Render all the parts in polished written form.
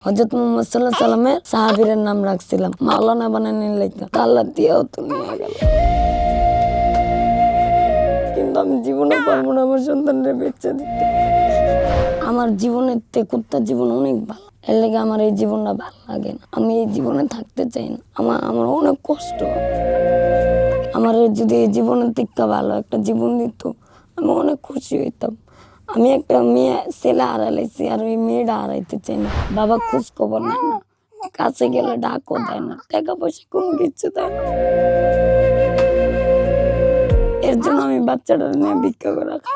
হযরত মুহাম্মদ সাল্লাল্লাহু আলাইহি সাল্লামের সাহাবীদের নাম রাখছিলাম, মাওলানা বানানোর লাগা। আল্লাহ দিয়েও তো নিয়ে গেল। কিন্তু আমি জীবনে পারবো না আমার সন্তানদের বেঁচে দিতে। আমার জীবনের থেকে কুত্তার জীবন অনেক ভালো, এর লেগে আমার এই জীবনটা ভালো লাগে না। আমি এই জীবনে থাকতে চাই না, আমার অনেক কষ্ট। আমার যদি এই জীবনের থেকে ভালো একটা জীবন দিত, আমি অনেক খুশি হইতাম। আমি একটা মেয়ে ছেলে হারাইছি, আর ওই মেয়েটা হারাইতে চাই না। বাবা খোঁজ খবর নেয় না, কাছে গেলে ডাকও দেয় না, টাকা পয়সা কোনো কিছু দেয় না। এর জন্য আমি বাচ্চাটা নিয়ে ভিক্ষা করে রাখি।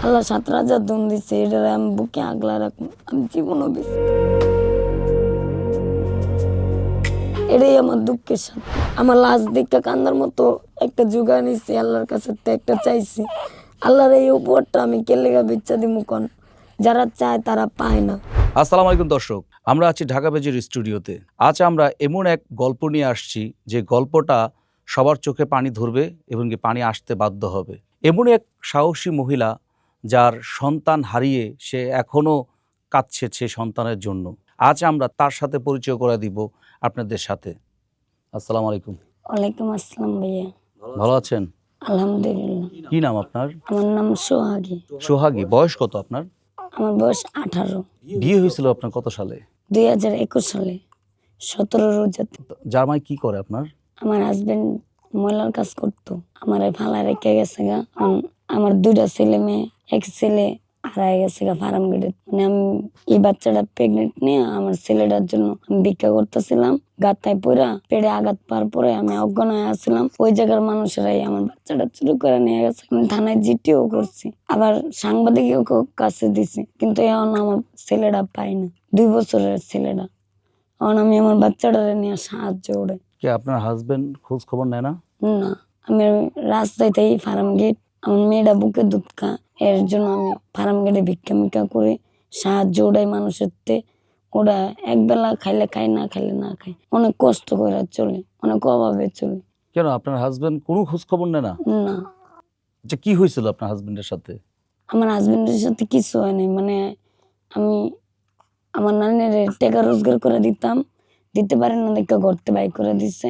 আল্লাহ ৭,০০০ ধন দিচ্ছে, এটা আমি বুকে আগলা রাখবো, আমি জীবনও বেশি। এটাই আমার দুঃখের সাথে। আমার লাশ দেখে কান্দার মতো একটা জোগাড় নিচ্ছি, আল্লাহর কাছে একটা চাইছি। আল্লাহর এই উপহারটা আমি কেলেগা বিচ্ছা দিব কোন? যারা চায় তারা পায় না। আসসালামু আলাইকুম দর্শক, আমরা আছি ঢাকা বেজের স্টুডিওতে। আজ আমরা এমন এক গল্প নিয়ে আসছি যে গল্পটা সবার চোখে পানি ধরবে এবং কি পানি আসতে বাধ্য হবে। এমন এক সাহসী মহিলা যার সন্তান হারিয়ে সে এখনও কাঁদছে সে সন্তানের জন্য। আজ আমরা তার সাথে পরিচয় করে দিব আপনাদের সাথে। আসসালামু আলাইকুম। ওয়ালাইকুম আসসালাম ভাইয়া। ভালো আছেন? আলহামদুলিল্লাহ। কি নাম আপনার? আমার নাম সোহাগী। সোহাগী। বয়স কত আপনার? আমার বয়স 18। বিয়ে হয়েছিল আপনার কত সালে? 2021 সালে 17 রোজাতে। জামাই কি করে আপনার? আমার হাজবেন্ড ময়লার কাজ করতো, আমার ফালা রেখে গেছে গা। আমার 2টা ছেলে মেয়ে, এক ছেলে হারাই গেছে গা ফার্ম গেটে। মানে আমি এই বাচ্চাটা প্রেগনেন্ট নিয়ে আমার ছেলেটার জন্য আমি ভিক্ষা করতেছিলাম। গাতায় পড়া পেটে আঘাত পাওয়ার পরে আমি অজ্ঞান হয়ে আসছিলাম। ওই জায়গার মানুষেরাই আমার বাচ্চাটা চুরি করে নিয়ে গেছে। আমি থানায় জিটিও করছি, আবার সাংবাদিকের কাছে দিছি, কিন্তু এখন আমার ছেলেটা পাই না। 2 বছরের ছেলেটা। এখন আমি আমার বাচ্চাটারে নিয়ে সাহায্য করে। কে আপনার হাজবেন্ড খোঁজ খবর নেয় না? না, আমি রাস্তাতেই ফার্ম গেট, আমার মেয়েটা বুকে দুধ খা, এর জন্য আমি ফার্ম গেটে ভিক্ষা মিক্ষা করে সাহায্য ওড়াই মানুষের তে। ওরা একবেলা খাইলে খাই, না খাইলে না খাই, অনেক কষ্ট করে চলে, অনেক অভাবে চলে। কেন আপনার হাজবেন্ড কোনো খোঁজ খবর নেয় না? না, যে কি হয়েছিল আপনার হাজবেন্ডের সাথে? আমার হাজবেন্ডের সাথে কিছু হয়নি। মানে আমি আমার নানির টাকা রোজগার করে দিতাম, দিতে পারে না দেখে ঘরতে বাই করে দিছে।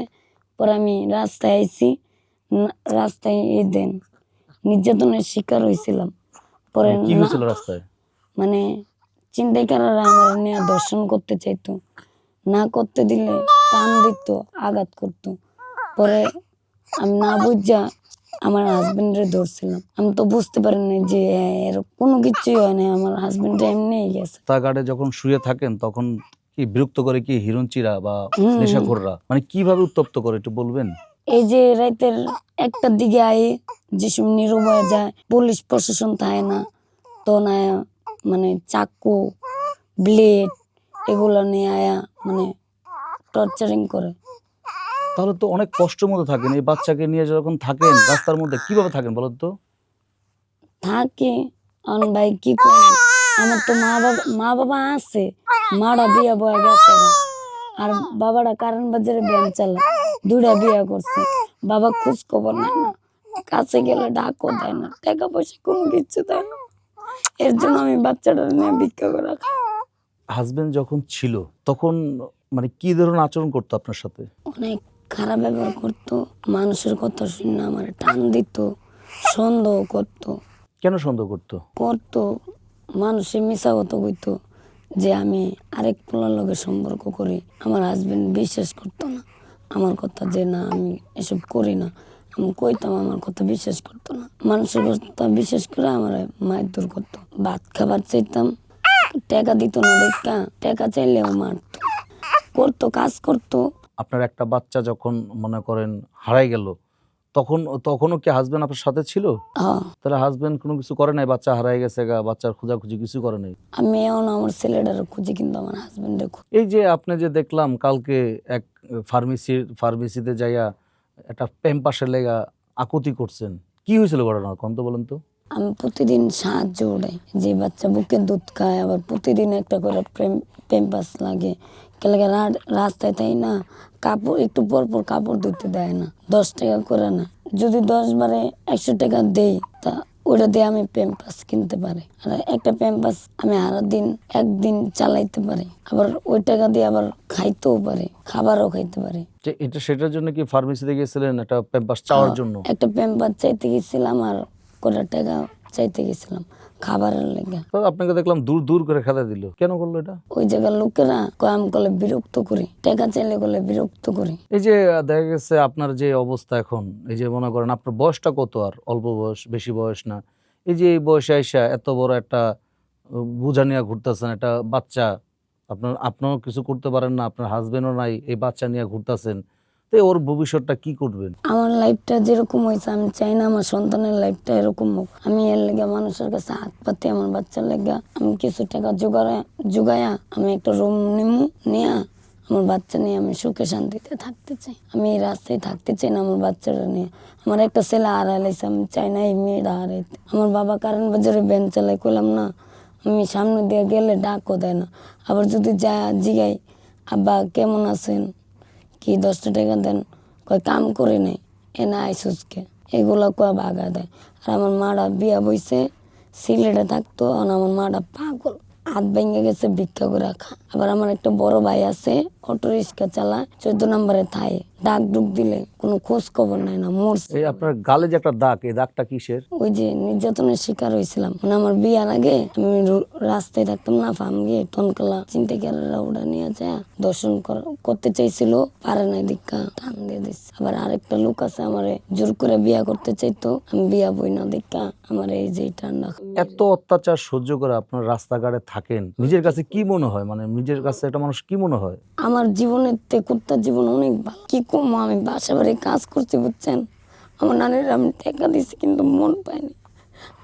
পরে আমি রাস্তায় আইছি, রাস্তায় এই দেন নির্যাতনের শিকার হয়েছিলাম। পরে কি হয়েছিল রাস্তায়? মানে চিন্তাকারীরা আমার নিয়ে দর্শন করতে চাইতো, না করতে দিলে টান দিত, আঘাত করতো। পরে আমি না বুঝা আমার হাজবেন্ডরে ধরছিলাম। আমি তো বুঝতে পারিনি যে এর কোনো কিছুই হয় না, আমার হাজবেন্ড এমনিই গেছে। রাস্তাঘাটে যখন শুয়ে থাকেন তখন কি বিরক্ত করে কি হিরোইনচিরা বা নেশাখোররা? মানে কিভাবে উত্তপ্ত করে একটু বলবেন? এই যে রাতের 1টার দিকে আই, যেসব নিরুপায় যায়, পুলিশ প্রশাসন থাকে না, তো না মানে চাকু ব্লেড এগুলো নিয়ে আয়া মানে টর্চারিং করে। তাহলে তো অনেক কষ্টের মধ্যে থাকেন। এই বাচ্চাকে নিয়ে যখন থাকেন রাস্তার মধ্যে কিভাবে থাকেন বলেন তো? থাকে অন ভাই কি করবো, আমার তো মা বাবা আছে, মারা বিয়া বয়ে গেছে গা। আর বাবাটা কারণ বাজারে ব্যাংক চালায়, 2টা বিয়া করছে। বাবা খোঁজ খবর নেয় না, কাছে গেলে ডাকও দেয় না, টাকা পয়সা কোনো কিছু দেয় না। এর জন্য আমি বাচ্চাটা নিয়ে ভিক্ষা করে রাখি। হাজবেন্ড যখন ছিল তখন মানে কি ধরনের আচরণ করতো আপনার সাথে? অনেক খারাপ ব্যবহার করতো, মানুষের কথা শুনে আমার টান দিত, সন্দেহ করতো। কেন সন্দেহ করতো? মানুষের মিশা কথা কইতো যে আমি আরেক পোলার লগে সম্পর্ক করি। আমার হাজবেন্ড বিশ্বাস করতো না আমার কথা, যে না আমি এসব করি না। আমি কইতাম, আমার কথা বিশ্বাস করতো না। মানুষের কথা বিশ্বাস করে আমার মারধর করতো। ভাত খাবার চাইতাম, টাকা দিত না, দেখা টাকা চাইলেও মারতো, কাজ করতো। আপনার একটা বাচ্চা যখন মনে করেন হারাই গেল তখনও কি হাজবেন্ড আপনার সাথে ছিল? তাহলে হাজবেন্ড কোনো কিছু করে নাই? বাচ্চা হারাই গেছে গা, বাচ্চার খোঁজাখুঁজি কিছু করে নাই? আমি এখন আমার ছেলেটার খুঁজি, কিন্তু আমার হাজবেন্ডের এই যে আপনি যে দেখলাম কালকে এক ফার্মেসিতে যাইয়া একটা প্যাম্পাসের লেগা আকুতি করছেন, কি হয়েছিল ঘটনা কোন তো বলেন তো? আমি প্রতিদিন সাহায্য উড়াই, যে বাচ্চা বুকে দুধ খায়, আবার প্রতিদিন একটা করে প্যাম্পাস লাগে। কেলাকে রাস্তায় তাই না, কাপড় একটু পর কাপড় ধুতে দেয় না, 10 টাকা করে না। যদি 10 বারে 100 টাকা দেই, তা ওটা দিয়ে আমি প্যাম্পাস কিনতে পারি। আর একটা প্যাম্পাস আমি একদিন চালাইতে পারি। আবার ওই টাকা দিয়ে আবার খাইতেও পারি, খাবারও খাইতে পারি। যে এটা সেটার জন্য কি ফার্মেসিতে গিয়েছিলেন একটা প্যাম্পাস চাওয়ার জন্য? একটা প্যাম্পাস চাইতে গেছিলাম আর কটা টাকা চাইতে গেছিলাম খাবারের লেগে। তো আপনাকে দেখলাম দূর দূর করে খেলা দিল, কেন করলো এটা? ওই জায়গার লোকেরা কয়াম করলে বিরক্ত করি, টাকা চাইলে করলে বিরক্ত করি। এই যে দেখা গেছে আপনার যে অবস্থা এখন, এই যে মনে করেন আপনার বয়সটা কত, আর অল্প বয়স বেশি বয়স না, এই যে এই বয়সে আইসা এত বড় একটা বোঝা নিয়ে ঘুরতেছেন, একটা বাচ্চা, আপনিও কিছু করতে পারেন না, আপনার হাজবেন্ডও নাই, এই বাচ্চা নিয়ে ঘুরতেছেন, তো ওর ভবিষ্যৎটা কি করবেন? আমার লাইফটা যেরকম হয়েছে আমি চাই না আমার সন্তানের লাইফটা এরকম হোক। আমি এর লেগে মানুষের কাছে হাত পাতি আমার বাচ্চার লেগে আমি কিছু টাকা জোগায়া আমি একটা রুম নিয়ে আমার বাচ্চা নিয়ে আমি সুখে শান্তিতে থাকতে চাই। আমি এই রাস্তায় থাকতে চাই না আমার বাচ্চাটা নিয়ে। আমার একটা ছেলে হারাইছে, আমি চাই না এই মেয়েটা হারাইতে। আমার বাবা কারণ বাজারে ভ্যান চালাই, কইলাম না আমি সামনে দিয়ে গেলে ডাকও দেয় না। আবার যদি যা জিগাই আব্বা কেমন আছেন, কি 10টা টাকা দেন, কয় কাম করে নেই এনে আইসুসকে, এগুলো কয় বাগা দেয়। আর আমার মাটা বিয়া বইছে সিলেটে থাকতো, আর আমার মাটা পাগল, হাত ভেঙে গেছে ভিক্ষা করে খা। আবার আমার একটা বড় ভাই আছে অটো রিক্সা চালায়, 14 নম্বরে থাই, ডাক ডুক দিলে কোনো খোঁজ খবর নাই না, মরছে। এই আপনার গালে যে একটা দাগ, এই দাগটা কিসের? ওই যে নির্যাতনের শিকার হয়েছিলাম, মানে আমার বিয়ার আগে আমি রাস্তায় থাকতাম না, ফার্ম গিয়ে টনকলা চিন্তাকারীরা ওটা নিয়ে যায় দর্শন করতে চাইছিল, পারে নাই, দীক্ষা টান দিয়ে দিচ্ছে। আবার আরেকটা লোক আছে আমারে জোর করে বিয়া করতে চাইতো, আমি বিয়া বই না দীক্ষা আমার এই যে ঠান্ডা। এত অত্যাচার সহ্য করে আপনার রাস্তাঘাটে থাকেন, নিজের কাছে কি মনে হয়, মানে নিজের কাছে একটা মানুষ কি মনে হয়? আমার জীবনের থেকে কুত্তার জীবন অনেক ভালো। কি কম, আমি বাসা বাড়ি কাজ করছি বুঝছেন, আমার নানির আমি টাকা দিছি কিন্তু মন পাইনি,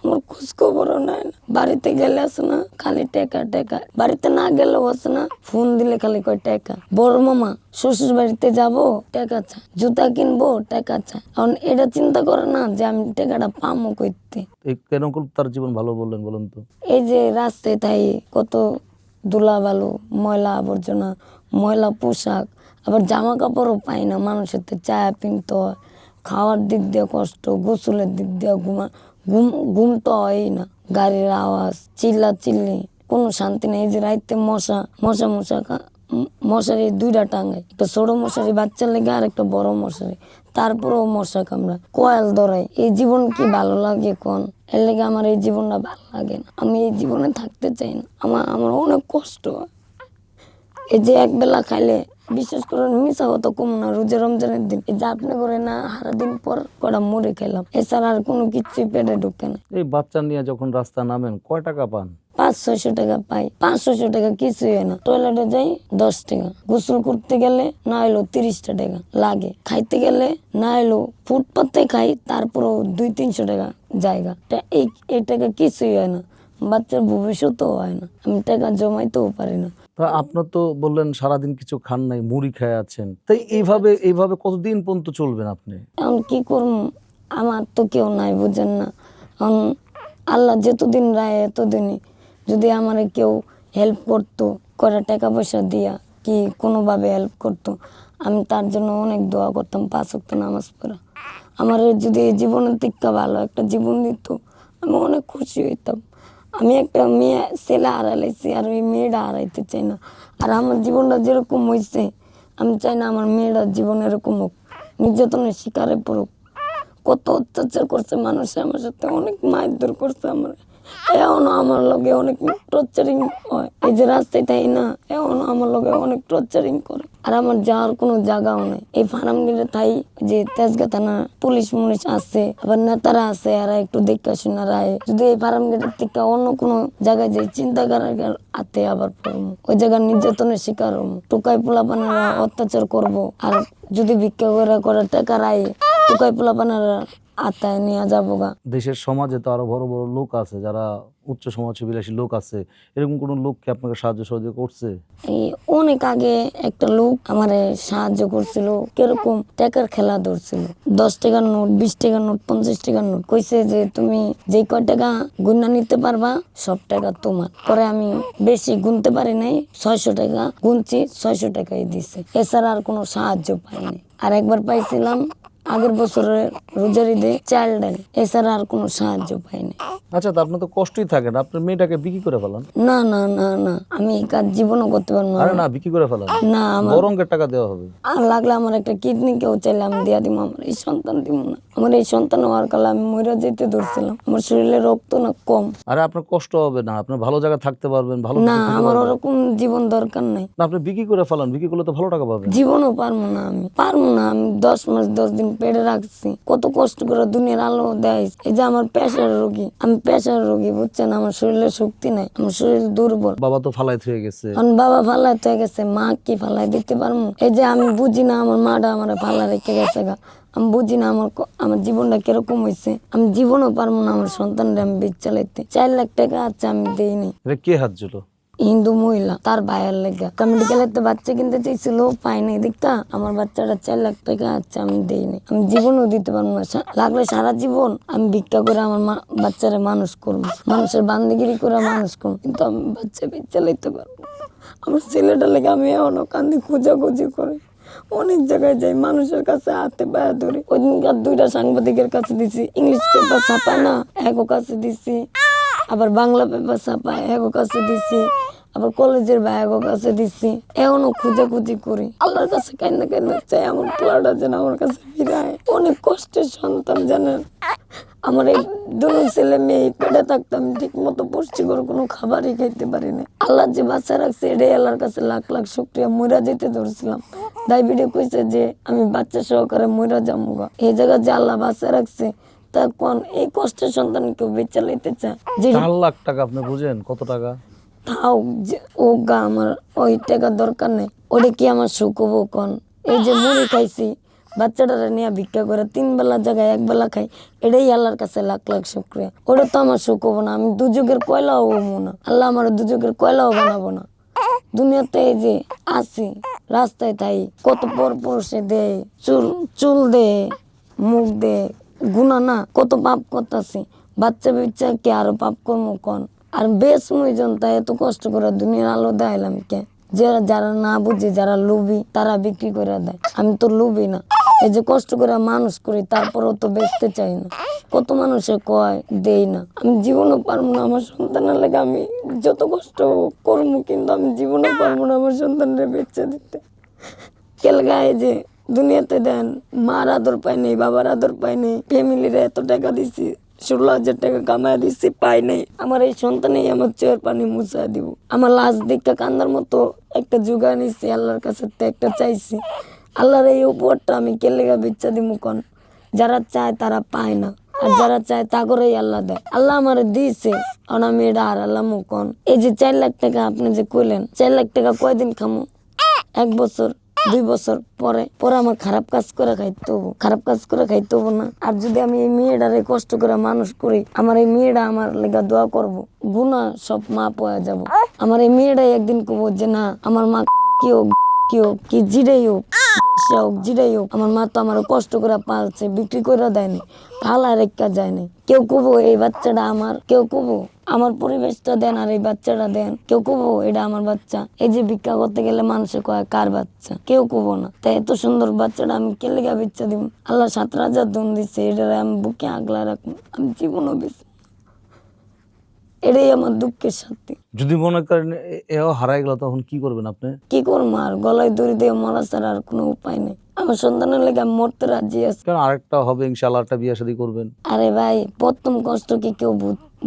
আমার খোঁজ খবরও নাই না। বাড়িতে গেলে আছে না খালি টাকা টাকা, বাড়িতে না গেলেও আছে না ফোন দিলে খালি কয় টাকা। বড় মামা শ্বশুর বাড়িতে যাবো টাকা চা, জুতা কিনবো টাকা চা। এখন এটা চিন্তা করে না যে আমি টাকাটা পামো করতে। এই কেন তার জীবন ভালো বললেন বলুন তো? এই যে রাস্তায় তাই কত ধুলা বালু, ময়লা আবর্জনা, ময়লা পোশাক, আবার জামা কাপড়ও পাই না, মানুষের তো চা কিনতে হয়, খাওয়ার দিক দিয়ে কষ্ট, গোসলের দিক দিয়ে ঘুম তো হয়ই না, গাড়ির আওয়াজ, চিল্লা চিল্লি, কোনো শান্তি নেই। এই যে রাইতে মশারি 2টা টাঙাই, একটা ছোট মশারি বাচ্চার লেগে আর একটা বড় মশারি, তারপরেও মশা কামড়া, কয়েল ধরাই। এই জীবন কি ভালো লাগে কোন? এর লেগে আমার এই জীবনটা ভালো লাগে না, আমি এই জীবনে থাকতে চাই না। আমার অনেক কষ্ট হয়। এই যে একবেলা খাইলে, বিশেষ করে মিশা হতো কম না, রোজা রমজানের দিন এই যে আপনি করে না সারাদিন পর কটা মুড়ি খেলাম, এছাড়া আর কোনো কিছুই পেটে ঢুকে না। এই বাচ্চা নিয়ে যখন রাস্তা নামেন কয় টাকা পান? 500-600 টাকা পাই। 500 টাকা কিছুই হয় না। টয়লেটে যাই 10 টাকা, গোসল করতে গেলে না হলো 30টা টাকা লাগে, খাইতে গেলে না হলো ফুটপাতে খাই, তারপরও 200-300 টাকা জায়গা। এই টাকা কিছুই হয় না, বাচ্চার ভবিষ্যৎও হয় না, আমি টাকা জমাইতেও পারি না। তা আপনার তো বললেন সারাদিন কিছু খান নাই, মুড়ি খেয়ে আছেন, তাই এইভাবে কতদিন পর্যন্ত চলবেন আপনি? এখন কি করব, আমার তো কেউ নাই বুঝেন না। এখন আল্লাহ যতদিন রায় এতদিনই, যদি আমার কেউ হেল্প করতো, করে টাকা পয়সা দিয়া কি কোনোভাবে হেল্প করতো, আমি তার জন্য অনেক দোয়া করতাম, 5 ওয়াক্ত নামাজ পড়া। আমার যদি এই জীবনের থেকে ভালো একটা জীবন দিত, আমি অনেক খুশি হইতাম। আমি একটা ছেলে হারাইছি, আর ওই মেয়েটা হারাইতে চাই না। আর আমার জীবনটা যেরকম হয়েছে, আমি চাই না আমার মেয়েটার জীবন এরকম হোক, নির্যাতনের শিকারে পড়ুক। কত অত্যাচার করছে মানুষে আমার সাথে, অনেক মারধর করছে আমার, এখনো আমার লগে অনেক টর্চারিং হয়। এই যে রাস্তায় তাই না, এখনো আমার লগে অনেক টর্চারিং করে। আর আমার যাওয়ার কোনো জায়গাও নেই। এই ফার্মগিরে তাই যে তেজগাঁ থানা পুলিশ মুলিশ আছে, আবার নেতারা আছে, আর একটু দেখা শোনা রায়। যদি এই ফার্মগিরের থেকে অন্য কোনো জায়গায় যাই, চিন্তা করার হাতে আবার পড়বো, ওই জায়গার নির্যাতনের শিকার হবো, টোকাই পোলাপানারা অত্যাচার করবো। আর যদি ভিক্ষা করে টাকা রায়, টোকাই পোলাপানারা আত্মায় নিয়ে যাবো গা। দেশের সমাজে তো আরো বড় বড় লোক আছে, যারা উচ্চ সমাজবিলাসী লোক আছে, এরকম কোন লোক কি আপনাকে সাহায্য সহযোগিতা করছে? এই অনেক আগে একটা লোক আমারে সাহায্য করছিল, কিরকম টাকার খেলা ধরছিল, 10 টাকার নোট, 20 টাকার নোট, 50 টাকার নোট, কইছে যে তুমি যে কয় টাকা গুণা নিতে পারবা সব টাকা তোমার। পরে আমি বেশি গুনতে পারি নাই, 600 টাকা গুনছি, 600 টাকাই দিছে, এছাড়া আর কোনো সাহায্য পাইনি। আর একবার পাইছিলাম আগের বছরে রোজার ঈদে চাল ডাল, এছাড়া আর কোনো সাহায্য পাইনি। আচ্ছা, তা আপনার তো কষ্টই থাকে না, আপনার মেয়েটাকে বিক্রি করে ফেলান। না না না না, আমি এই কাজ জীবনও করতে পারবো না। আরে না, বিক্রি করে ফেলান, না, আমার বড় অঙ্কের টাকা দেওয়া হবে। আর লাগলে আমার একটা কিডনি কেউ চাইলে আমি দিয়া দিব, আমার এই সন্তান দিব না। আমার এই সন্তান হওয়ার কালে আমি মরে যেতে ধরছিলাম, আমার শরীরে রক্ত না কম। আরে আপনার কষ্ট হবে না, আপনি ভালো জায়গায় থাকতে পারবেন, ভালো না, কিছু খেতে আমার পারবেন। ওরকম জীবন দরকার নাই। না, আপনি বিক্রি করে ফেলান, বিক্রি করলে তো ভালো টাকা পাবেন। জীবনও পারবো না, আমি পারবো না। আমি 10 মাস 10 দিন পেটে রাখছি, কত কষ্ট করে দুনিয়ার আলো দেয়। এই যে আমার প্রেশার রোগী, আমি প্রেশার রোগী, বুঝছেন, আমার শরীরে শক্তি নাই, আমার শরীর দুর্বল। বাবা তো ফালাই হয়ে গেছে। কারণ বাবা ফালাই হয়ে গেছে, মা কি ফালাই দিতে পারবো? এই যে আমি বুঝি না আমার মাটা আমার ফালা রেখে গেছে গা, আমি বুঝি না আমার জীবনটা কিরকম হয়েছে। আমি জীবনও পারবো না আমার সন্তানরা আমি বিচ চালাইতে। 4 লাখ টাকা আছে, আমি দেইনি। এটা কে হাত ছিল? হিন্দু মহিলা, তার ভাইয়ের লেগা মেডিকেলের বাচ্চা কিনতে চাইছিল, পাইনি। দেখতা আমার বাচ্চাটা 4 লাখ টাকা আছে, আমি দেইনি। আমি জীবনও দিতে পারবো না, লাগলে সারা জীবন আমি ভিক্ষা করে আমার বাচ্চারা মানুষ করবো, মানুষের বান্দিগিরি করে মানুষ করবো, কিন্তু আমি বাচ্চা বিচ চালাইতে পারবো না। আমার ছেলেটা লেগে আমি এখনো কান্দি, খোঁজাখুঁজি করে অনেক জায়গায় যাই, মানুষের কাছে হাতে পায়ে ধরে। ওই দিনকার 2টা সাংবাদিকের কাছে দিছি, ইংলিশ পেপার ছাপায় না, একও কাছে দিছি, আবার বাংলা পেপার ছাপায় একও কাছে দিছি, আবার কলেজের ব্যাগও কাছে দিছি। এখনো খুঁজাখুঁজি করি, আল্লাহর কাছে কান্না কান্না চাই আমার পোলাটা যেন আমার কাছে ফিরায়। অনেক কষ্টের সন্তান, জানেন। আমার এই 2 ছেলে মেয়ে পেটে থাকতাম, ঠিক মতো পুষ্টিকর কোনো খাবারই খাইতে পারি না। আল্লাহ যে বাচ্চা রাখছে, এটাই আল্লাহর কাছে লাখ লাখ শুকরিয়া। মইরা যেতে ধরছিলাম, ডায়াবেটিস কইছে যে আমি বাচ্চা সহকারে মইরা যাবো। এই জায়গা যে আল্লাহ বাচ্চা রাখছে, তা কোন এই কষ্টের সন্তান কেউ বেঁচে লাইতে চায়? যে 4 লাখ টাকা, আপনি বুঝেন কত টাকা? তাও যে ও গা, আমার ওই টাকা দরকার নেই। ওটা কি আমার সুখ হবো কোন? এই যে মুড়ি খাইছি, বাচ্চাটারা নিয়ে ভিক্ষা করে 3 বেলা জায়গায় 1 বেলা খাই, এটাই আল্লাহর কাছে লাখ লাখ শুকরিয়া। ওটা তো আমার সুখ হবো না, আমি দুযোগের কয়লাও হবো না। আল্লাহ আমার দুযোগের কয়লাও বানাবো না। দুনিয়াতে এই যে আছি, রাস্তায় তাই কত পর পুরুষে দেয়, চুল দে, মুখ দে, গুণা না, কত পাপ করতেছি। বাচ্চা বিচ্চা কে আরো পাপ কর্ম কন? আর বেশ মুই জনতা এত কষ্ট করে দুনিয়ার আলো দেখাইলাম কে? যারা না বুঝে, যারা লোভী, তারা বিক্রি করে দেয়। আমি তো লোভী না, এই যে কষ্ট করে মানুষ করি, তারপরেও তো বেচতে চাই না। কত মানুষে কয় দেই না, আমি জীবনও পারবো না আমার সন্তানের লেগে। আমি যত কষ্ট করবো, কিন্তু আমি জীবনও পারবো না আমার সন্তানরে বেচে দিতে। কেলগায় যে দুনিয়াতে দেন, মার আদর পাই নেই, বাবার আদর পাই নেই, ফ্যামিলিরে এত টাকা দিছি, 16,000 টাকা কামায় দিচ্ছি, পাই নাই। আমার এই সন্তানেই আমার চোখের পানি মুছা দিব। আমার লাশ দেখতে কান্দার মতো একটা জোগাড় নিচ্ছি, আল্লাহর কাছে একটা চাইছি। আল্লাহর এই উপহারটা আমি কেলেগা বিচ্ছা দিব কোন? যারা চায় তারা পায় না, আর যারা চায় তা করেই আল্লাহ দেয়। আল্লাহ আমার দিয়েছে, আর আমি এটা হারালাম কোন? এই যে 4 লাখ টাকা আপনি যে কইলেন, 4 লাখ টাকা কয়দিন খামো? 1 বছর 2 বছর পরে আমার খারাপ কাজ করে খাইতে হবো, খারাপ কাজ করে খাইতে হবো না? আর যদি আমি এই মেয়েটারে কষ্ট করে মানুষ করি, আমার এই মেয়েটা আমার লেগা দোয়া করবো, গুনাহ সব মাপ হয়ে যাব। আমার এই মেয়েটাই একদিন কব যে না, আমার মা কি হোক, কি জিরাই হোক, জিরাই হোক, আমার মা তো আমার কষ্ট করে পালছে, বিক্রি করে দেয়নি, পালা রেখা যায়নি। কেউ কবো এই বাচ্চাটা আমার, কেউ কবো আমার পরিবেশটা দেন, আর এই বাচ্চাটা দেন, কেউ কবো এটা আমার বাচ্চা। এই যে ভিক্ষা করতে গেলে মানুষে কয় কার বাচ্চা, কেউ কবো না। তাই এত সুন্দর বাচ্চাটা আমি কেলেগা বিচ্ছা দিব? আল্লাহ 17,000 দন দিচ্ছে, এটা আমি বুকে আগলা রাখবো, আমি জীবনও বেশি। এটাই আমার দুঃখের সাথে। যদি মনে করেন এও হারাই গেল, তখন কি করবেন আপনি? কি করবো? আর গলায় দড়ি দিয়ে মরা ছাড়া আর কোনো উপায় নেই। আমার সন্তানের লেগে আমি মরতে রাজি আছি। কারণ আরেকটা হবে ইনশাআল্লাহ, একটা বিয়ে শাদী করবেন। আরে ভাই, প্রথম কষ্ট কি কেউ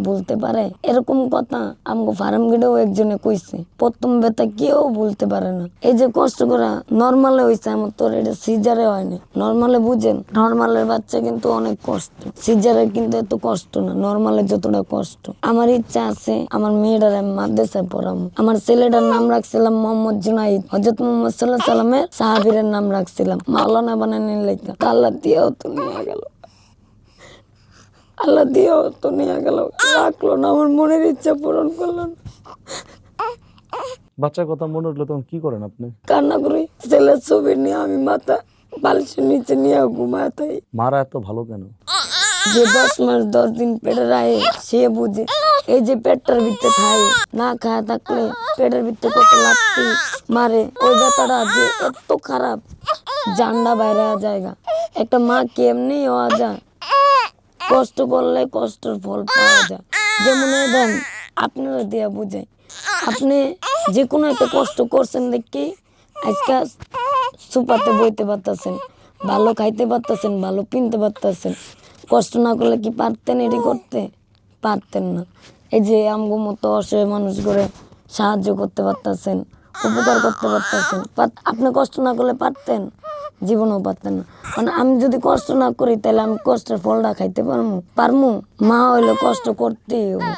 বলতে পারে? এরকম কথা আমাকে ফার্ম গেটেও একজনে কইছে, প্রথম ব্যথা কেউ বলতে পারে না। এই যে কষ্ট করা নর্মালে হয়েছে, আমার তোর এটা সিজারে হয়নি। নর্মালে বুঝেন, নর্মালের বাচ্চা কিন্তু অনেক কষ্ট, সিজারে কিন্তু এত কষ্ট না, নর্মালে যতটা কষ্ট। আমার ইচ্ছা আছে আমার মেয়েটার আমি মাদ্রাসায় পড়াবো। আমার ছেলেটার নাম রাখছিলাম মোহাম্মদ জুনাইদ, হযরত মুহাম্মদ সাল্লাল্লাহু আলাইহি সাল্লামের সাহাবীর নাম রাখছিলাম, মাওলানা বানানোর লেখা। আল্লাহ দিয়েও তো নিয়ে গেল, আল্লাহ দিয়েও তো নিয়ে গেল, রাখলো না, আমার মনের ইচ্ছা পূরণ করলো না। বাচ্চার কথা মনে উঠলো তখন কি করেন আপনি? কান্না করি, ছেলের ছবি নিয়ে আমি মাথা বালিশের নিচে নিয়ে ঘুমায় থাকি। মারা এত ভালো কেন? যে 10 মাস 10 দিন পেটে রায়, সে বুঝে। এই যে পেটটার ভিতরে খাই, না খায় থাকলে পেটের ভিতরে কত লাগতে মারে, ওই ব্যথাটা যে এত খারাপ, জান্ডা বাইরে জায়গা একটা মা কেমনি হওয়া যায়, কষ্ট করলে কষ্টের ফল পাওয়া যায়। যেমন এই দেন আপনারা দিয়া বুঝাই, আপনি যে কোনো একটা কষ্ট করছেন দেখি আজকে সুপাতে বইতে পারতেছেন, ভালো খাইতে পারতেছেন, ভালো পিনতে পারতেছেন। কষ্ট না করলে কি পারতেন এটি করতে? পারতেন না। এই যে আমগো মতো অসহায় মানুষ করে সাহায্য করতে পারতেছেন, উপকার করতে পারতেছেন। আপনি কষ্ট না করলে পারতেন? জীবনেও পারতেন না। কারণ আমি যদি কষ্ট না করি তাহলে আমি কষ্টের ফলটা খাইতে পারবো? মা হইলে কষ্ট করতেই হবে।